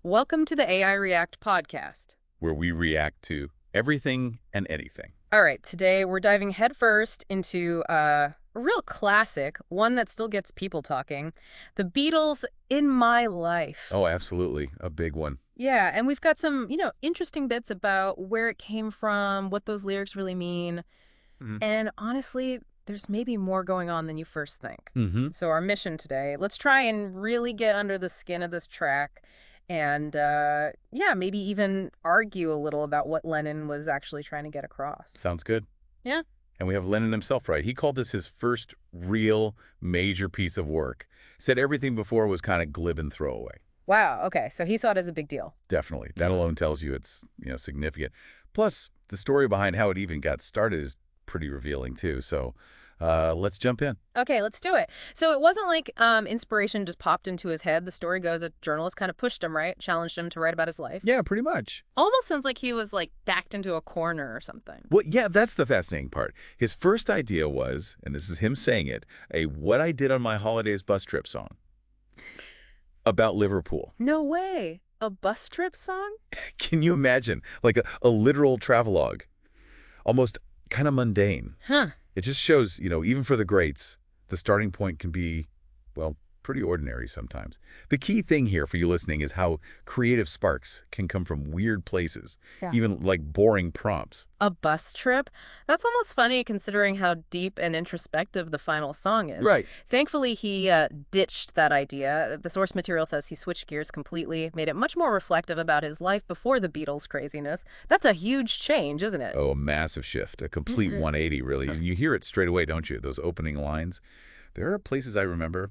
Welcome to the AI React podcast. where we react to everything and anything. All right, today we're diving headfirst into a real classic, one that still gets people talking, the Beatles In My Life. Oh, absolutely. A big one. Yeah, and we've got some, interesting bits about where it came from, what those lyrics really mean, Mm-hmm. and honestly, there's maybe more going on than you first think. Mm-hmm. So our mission today, let's try and really get under the skin of this track and, yeah, maybe even argue a little about what Lennon was actually trying to get across. Sounds good. Yeah. And we have Lennon himself, right? He called this his first real major piece of work. Said everything before was kind of glib and throwaway. Wow, okay, so he saw it as a big deal. Definitely. That alone tells you it's, significant. Plus, the story behind how it even got started is pretty revealing too. So let's jump in. Okay, let's do it. So it wasn't like inspiration just popped into his head. The story goes a journalist kind of pushed him, right? Challenged him to write about his life. Yeah, pretty much. Almost sounds like he was like backed into a corner or something. Well, yeah, that's the fascinating part. His first idea was, and this is him saying it, a What I Did on My Holidays bus trip song about Liverpool. No way. A bus trip song? Can you imagine? Like a literal travelogue. Almost kind of mundane. Huh. It just shows, even for the greats, the starting point can be, well, pretty ordinary sometimes. The key thing here for you listening is how creative sparks can come from weird places, Yeah. even like boring prompts. A bus trip? That's almost funny considering how deep and introspective the final song is. Right. Thankfully, he ditched that idea. The source material says he switched gears completely, made it much more reflective about his life before the Beatles craziness. That's a huge change, isn't it? Oh, a massive shift, a complete 180, really. And you hear it straight away, don't you? Those opening lines. There are places I remember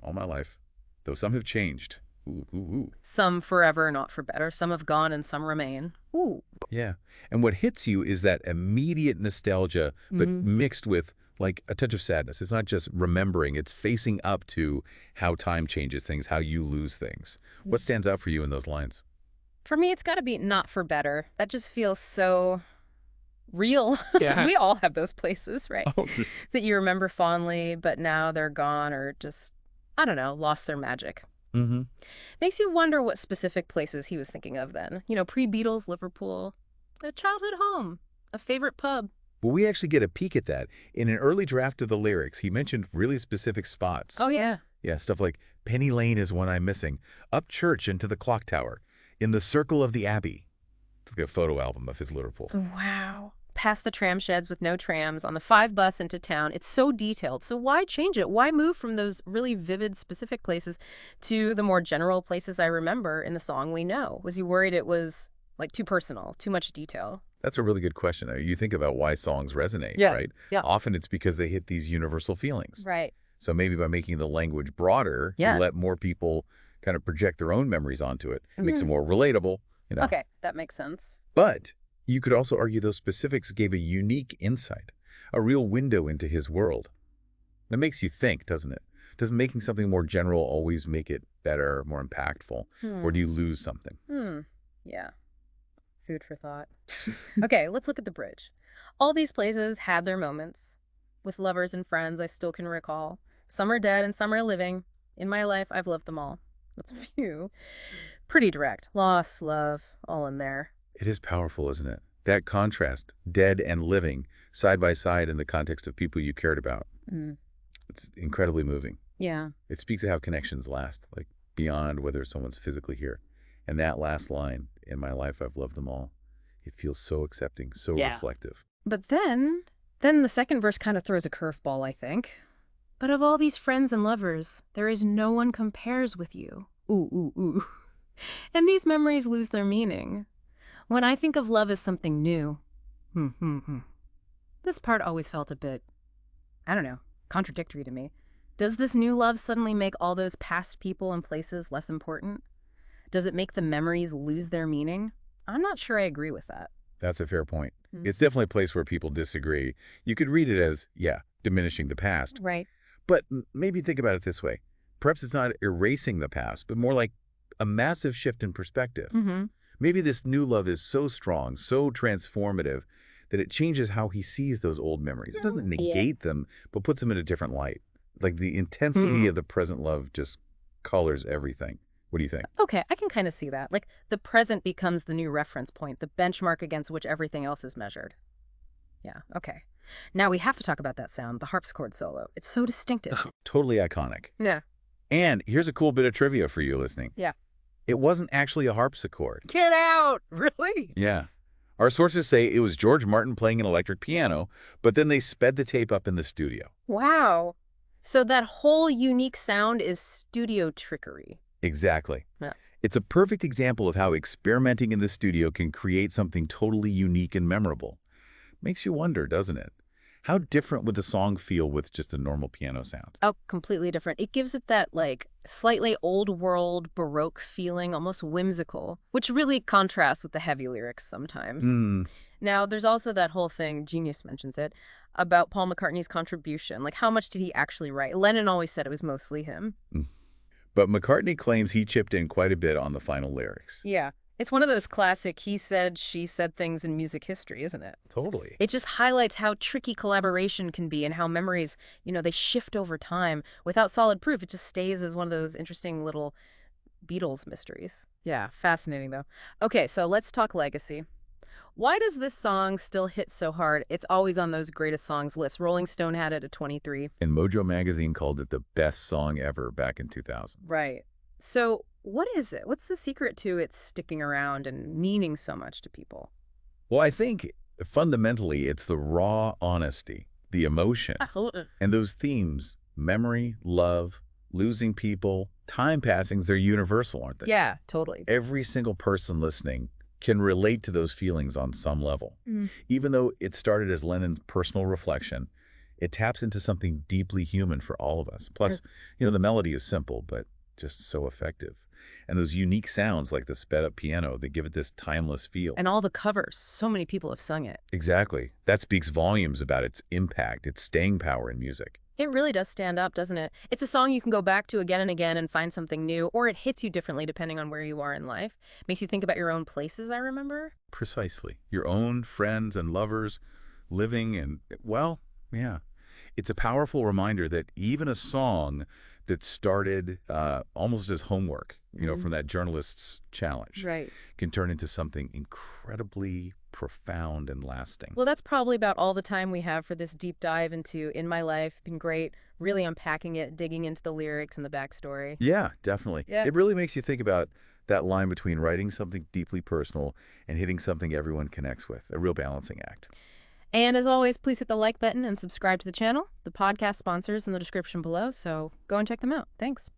all my life, though some have changed. Ooh, ooh, ooh. Some forever, not for better. Some have gone and some remain. Ooh. Yeah. And what hits you is that immediate nostalgia, but mixed with like a touch of sadness. It's not just remembering, it's facing up to how time changes things, how you lose things. What stands out for you in those lines? For me, it's got to be not for better. That just feels so real. Yeah. We all have those places, right? Oh, That you remember fondly, but now they're gone or just, I don't know, lost their magic. mm-hmm. Makes you wonder what specific places he was thinking of then. Pre-Beatles, Liverpool, a childhood home, a favorite pub. Well, we actually get a peek at that. In an early draft of the lyrics, he mentioned really specific spots. Oh, yeah. Yeah, stuff like Penny Lane is one I'm missing, up church into the clock tower, in the circle of the Abbey. It's like a photo album of his Liverpool. Wow. Past the tram sheds with no trams, on the 5 bus into town. It's so detailed. So why change it? Why move from those really vivid, specific places to the more general places I remember in the song we know? Was he worried it was like too personal, too much detail? That's a really good question. You think about why songs resonate, Yeah, right? yeah. Often it's because they hit these universal feelings. Right. So maybe by making the language broader, Yeah. you let more people kind of project their own memories onto it. It makes it more relatable. Okay, that makes sense. But you could also argue those specifics gave a unique insight, a real window into his world. That makes you think, doesn't it? Does making something more general always make it better, more impactful? Or do you lose something? Yeah. Food for thought. Okay, let's look at the bridge. All these places had their moments. With lovers and friends I still can recall. Some are dead and some are living. In my life, I've loved them all. That's a few. Pretty direct. Loss, love, all in there. It is powerful, isn't it? That contrast, dead and living, side by side in the context of people you cared about. It's incredibly moving. Yeah. It speaks of how connections last, like beyond whether someone's physically here. And that last line, in my life, I've loved them all. It feels so accepting, so Yeah. reflective. But then the second verse kind of throws a curveball, I think. But of all these friends and lovers, there is no one compares with you. Ooh, ooh, ooh. And these memories lose their meaning. When I think of love as something new, this part always felt a bit, I don't know, contradictory to me. Does this new love suddenly make all those past people and places less important? Does it make the memories lose their meaning? I'm not sure I agree with that. That's a fair point. It's definitely a place where people disagree. You could read it as, diminishing the past. Right. But maybe think about it this way. Perhaps it's not erasing the past, but more like a massive shift in perspective. Maybe this new love is so strong, so transformative, that it changes how he sees those old memories. It doesn't negate them, but puts them in a different light. Like the intensity of the present love just colors everything. What do you think? Okay, I can kind of see that. Like, the present becomes the new reference point, the benchmark against which everything else is measured. Yeah, okay. Now we have to talk about that sound, the harpsichord solo. It's so distinctive. Totally iconic. Yeah. And here's a cool bit of trivia for you listening. Yeah. It wasn't actually a harpsichord. Get out! Really? Yeah. Our sources say it was George Martin playing an electric piano, but then they sped the tape up in the studio. Wow. So that whole unique sound is studio trickery. Exactly. Yeah. It's a perfect example of how experimenting in the studio can create something totally unique and memorable. Makes you wonder, doesn't it? How different would the song feel with just a normal piano sound? Oh, completely different. It gives it that, like, slightly old world Baroque feeling, almost whimsical, which really contrasts with the heavy lyrics sometimes. Hmm. Now, there's also that whole thing, Genius mentions it, about Paul McCartney's contribution. Like, how much did he actually write? Lennon always said it was mostly him. But McCartney claims he chipped in quite a bit on the final lyrics. Yeah. It's one of those classic he said, she said things in music history, isn't it? Totally. It just highlights how tricky collaboration can be and how memories, they shift over time. Without solid proof, it just stays as one of those interesting little Beatles mysteries. Yeah, fascinating though. Okay, so let's talk legacy. Why does this song still hit so hard? It's always on those greatest songs lists. Rolling Stone had it at 23. And Mojo Magazine called it the best song ever back in 2000. Right. So what is it? What's the secret to it sticking around and meaning so much to people? Well, I think fundamentally it's the raw honesty, the emotion, Absolutely. and those themes, memory, love, losing people, time passings, they're universal, aren't they? Yeah, totally. Every single person listening can relate to those feelings on some level. Mm. Even though it started as Lennon's personal reflection, it taps into something deeply human for all of us. Plus, the melody is simple, but just so effective. And those unique sounds like the sped up piano, they give it this timeless feel. And all the covers. So many people have sung it. Exactly. That speaks volumes about its impact, its staying power in music. It really does stand up, doesn't it? It's a song you can go back to again and again and find something new, or it hits you differently depending on where you are in life. Makes you think about your own places, I remember. Precisely. Your own friends and lovers living and, well, yeah. It's a powerful reminder that even a song that started almost as homework, from that journalist's challenge, Right. can turn into something incredibly profound and lasting. Well, that's probably about all the time we have for this deep dive into In My Life. Been great, really unpacking it, digging into the lyrics and the backstory. Yeah, definitely. Yeah. It really makes you think about that line between writing something deeply personal and hitting something everyone connects with, a real balancing act. And as always, please hit the like button and subscribe to the channel. The podcast sponsors in the description below, so go and check them out. Thanks.